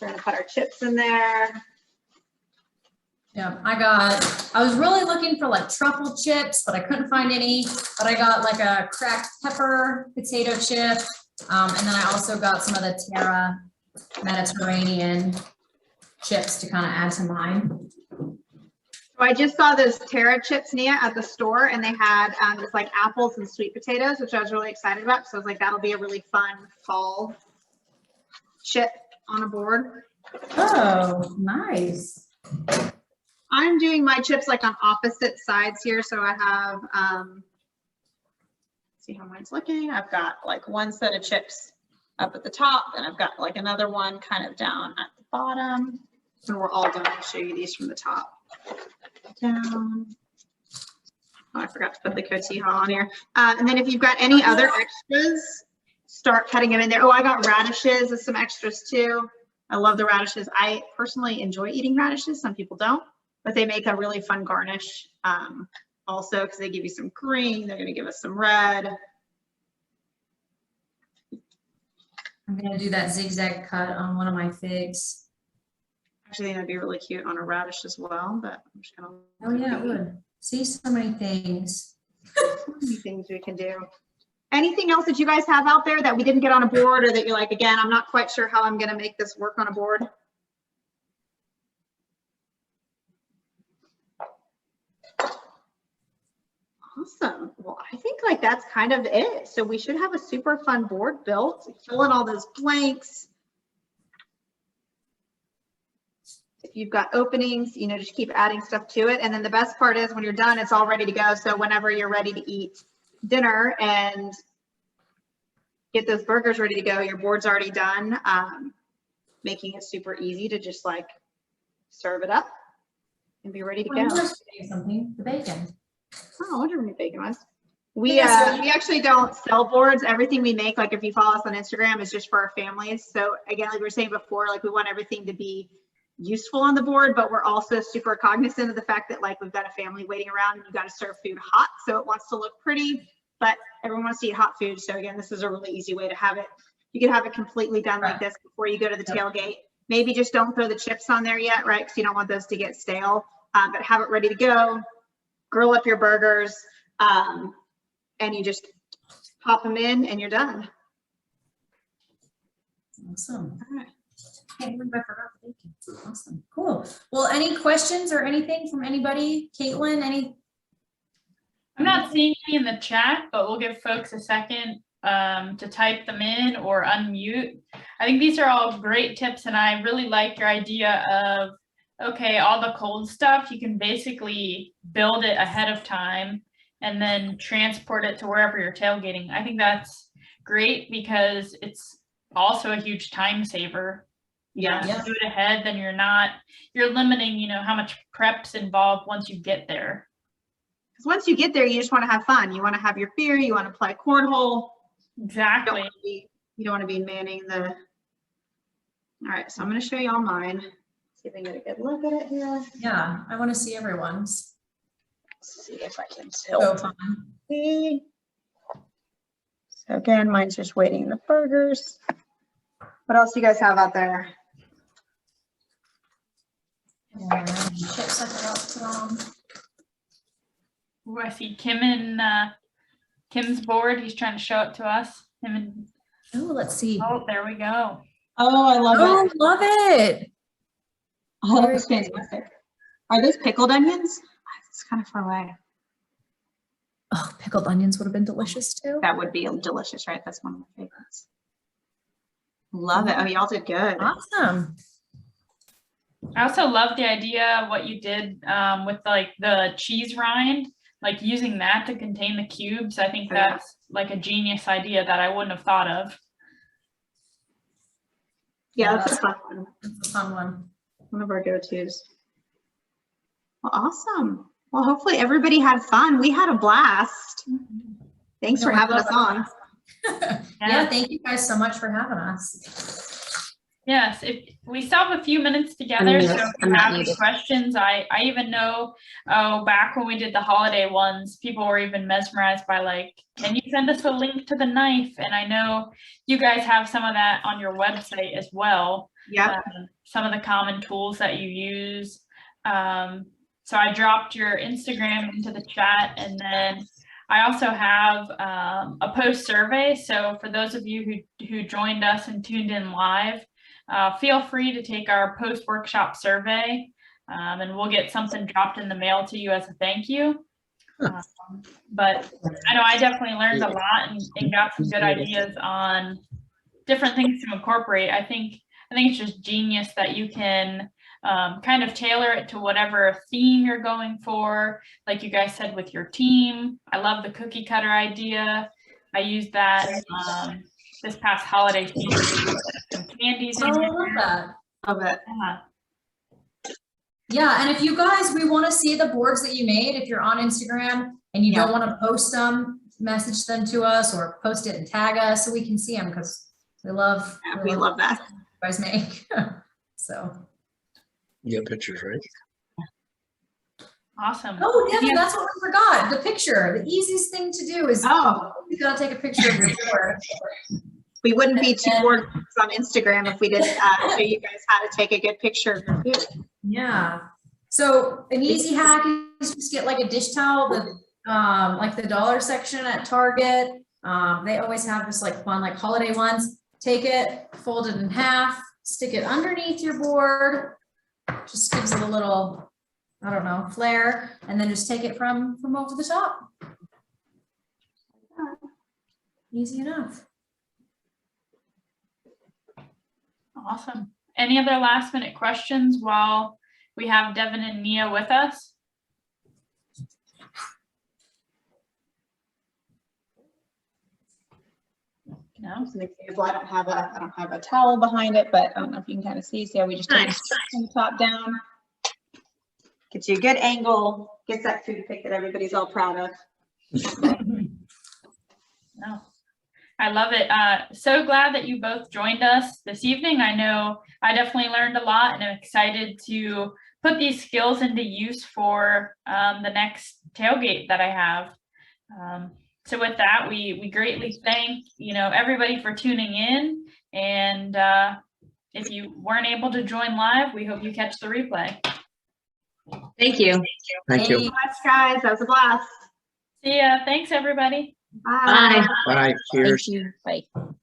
[SPEAKER 2] We're going to put our chips in there.
[SPEAKER 3] Yeah, I was really looking for like truffle chips, but I couldn't find any. But I got like a cracked pepper potato chip. And then I also got some of the Terra Mediterranean chips to kind of add to mine.
[SPEAKER 2] So I just saw those Terra chips, Nia, at the store, and they had it was like apples and sweet potatoes, which I was really excited about. So I was like, that'll be a really fun fall chip on a board.
[SPEAKER 3] Oh, nice.
[SPEAKER 2] I'm doing my chips like on opposite sides here. So I have, see how mine's looking. I've got like one set of chips up at the top, and I've got like another one kind of down at the bottom. So we're all done. I'll show you these from the top down. Oh, I forgot to put the cotija on here. And then if you've got any other extras, start cutting them in there. Oh, I got radishes as some extras too. I love the radishes. I personally enjoy eating radishes. Some people don't, but they make a really fun garnish. Also, because they give you some green, they're going to give us some red.
[SPEAKER 3] I'm going to do that zigzag cut on one of my figs.
[SPEAKER 2] Actually, that'd be really cute on a radish as well, but I'm just going to.
[SPEAKER 3] Oh yeah, it would. See, so many things.
[SPEAKER 2] So many things we can do. Anything else that you guys have out there that we didn't get on a board, or that you're like, again, I'm not quite sure how I'm going to make this work on a board? Awesome. Well, I think like that's kind of it. So we should have a super fun board built. Fill in all those blanks. If you've got openings, you know, just keep adding stuff to it. And then the best part is when you're done, it's all ready to go. So whenever you're ready to eat dinner and get those burgers ready to go, your board's already done, making it super easy to just like serve it up and be ready to go.
[SPEAKER 3] Something, the bacon.
[SPEAKER 2] Oh, I wonder when your bacon was. We actually don't sell boards. Everything we make, like if you follow us on Instagram, is just for our families. So again, like we were saying before, like we want everything to be useful on the board, but we're also super cognizant of the fact that like we've got a family waiting around and you got to serve food hot. So it wants to look pretty, but everyone wants to eat hot food. So again, this is a really easy way to have it. You can have it completely done like this before you go to the tailgate. Maybe just don't throw the chips on there yet, right? Because you don't want those to get stale, but have it ready to go. Grill up your burgers, and you just pop them in and you're done.
[SPEAKER 3] Awesome.
[SPEAKER 2] All right.
[SPEAKER 3] I can't believe I forgot the bacon. Awesome. Cool. Well, any questions or anything from anybody? Caitlin, any?
[SPEAKER 1] I'm not seeing any in the chat, but we'll give folks a second to type them in or unmute. I think these are all great tips, and I really like your idea of, okay, all the cold stuff, you can basically build it ahead of time and then transport it to wherever you're tailgating. I think that's great because it's also a huge time saver.
[SPEAKER 2] Yeah.
[SPEAKER 1] If you do it ahead, then you're limiting, you know, how much prep's involved once you get there.
[SPEAKER 2] Because once you get there, you just want to have fun. You want to have your beer, you want to play cornhole.
[SPEAKER 1] Exactly.
[SPEAKER 2] You don't want to be manning the. All right, so I'm going to show you all mine. See if I can get a good look at it here.
[SPEAKER 3] Yeah, I want to see everyone's.
[SPEAKER 2] Let's see if I can
[SPEAKER 3] So fun.
[SPEAKER 2] see. So again, mine's just waiting the burgers. What else do you guys have out there?
[SPEAKER 3] Chips I forgot to put on.
[SPEAKER 1] Ooh, I see Kim and Kim's board. He's trying to show it to us.
[SPEAKER 3] Oh, let's see.
[SPEAKER 1] Oh, there we go.
[SPEAKER 2] Oh, I love
[SPEAKER 3] Oh,
[SPEAKER 2] it.
[SPEAKER 3] love it.
[SPEAKER 2] Oh, that looks fantastic. Are those pickled onions? It's kind of far away.
[SPEAKER 3] Oh, pickled onions would have been delicious too.
[SPEAKER 2] That would be delicious, right? That's one of my favorites. Love it. Oh, y'all did good.
[SPEAKER 3] Awesome.
[SPEAKER 1] I also love the idea of what you did with like the cheese rind. like using that to contain the cubes, I think
[SPEAKER 2] Yeah.
[SPEAKER 1] that's like a genius idea that I wouldn't have thought of.
[SPEAKER 2] Yeah, that's a fun one.
[SPEAKER 3] It's a fun one.
[SPEAKER 2] One of our go-tos. Well, awesome. Well, hopefully everybody had fun. We had a blast. Thanks
[SPEAKER 3] No,
[SPEAKER 2] for
[SPEAKER 3] we
[SPEAKER 2] having
[SPEAKER 3] love
[SPEAKER 2] us on.
[SPEAKER 3] Yeah, thank you guys so much for having us.
[SPEAKER 1] Yes, if we still have a few minutes together, so if you
[SPEAKER 4] I'm not
[SPEAKER 1] have any
[SPEAKER 4] muted.
[SPEAKER 1] questions, I even know, back when we did the holiday ones, people were even mesmerized by like, can you send us a link to the knife? And I know you guys have some of that on your website as well.
[SPEAKER 2] Yeah.
[SPEAKER 1] Some of the common tools that you use. So I dropped your Instagram into the chat, and then I also have a post survey. So for those of you who joined us and tuned in live, feel free to take our post workshop survey, and we'll get something dropped in the mail to you as a thank you. But I know I definitely learned a lot and got some good ideas on different things to incorporate. I think it's just genius that you can kind of tailor it to whatever theme you're going for. Like you guys said with your team, I love the cookie cutter idea. I used that this past holiday season. Some candies
[SPEAKER 3] Oh,
[SPEAKER 1] in
[SPEAKER 3] I
[SPEAKER 1] there.
[SPEAKER 3] love that.
[SPEAKER 2] Love it.
[SPEAKER 3] Yeah, and if you guys, we want to see the boards that you made. If you're on Instagram and you don't want to post them, message them to us or post it and tag us so we can see them, because we love
[SPEAKER 2] that.
[SPEAKER 3] what you guys make. So.
[SPEAKER 5] You got pictures, right?
[SPEAKER 1] Awesome.
[SPEAKER 3] Oh, Devon, that's what we forgot. The picture. The easiest thing to do is you gotta take a picture of your board.
[SPEAKER 2] We wouldn't be too bored on Instagram if we didn't show you guys how to take a good picture of your food.
[SPEAKER 3] Yeah. So an easy hack is just get like a dish towel, like the dollar section at Target. They always have this like fun, like holiday ones. Take it, fold it in half, stick it underneath your board. Just gives it a little, I don't know, flair, and then just take it from over the top. Easy enough.
[SPEAKER 1] Awesome. Any other last minute questions while we have Devon and Nia with us? No.
[SPEAKER 2] As an example, I don't have a towel behind it, but I don't know if you can kind of see. So yeah, we just take it from the top down. Gets you a good angle, gets that food pick that everybody's all proud of.
[SPEAKER 1] No. I love it. So glad that you both joined us this evening. I know I definitely learned a lot, and I'm excited to put these skills into use for the next tailgate that I have. So with that, we greatly thank everybody for tuning in, and if you weren't able to join live, we hope you catch the replay.
[SPEAKER 4] Thank you.
[SPEAKER 5] Thank you.
[SPEAKER 2] Thank you so much, guys. That was a blast.
[SPEAKER 1] See ya. Thanks, everybody.
[SPEAKER 2] Bye.
[SPEAKER 4] Bye.
[SPEAKER 5] Bye. Cheers.
[SPEAKER 4] Thank you. Bye.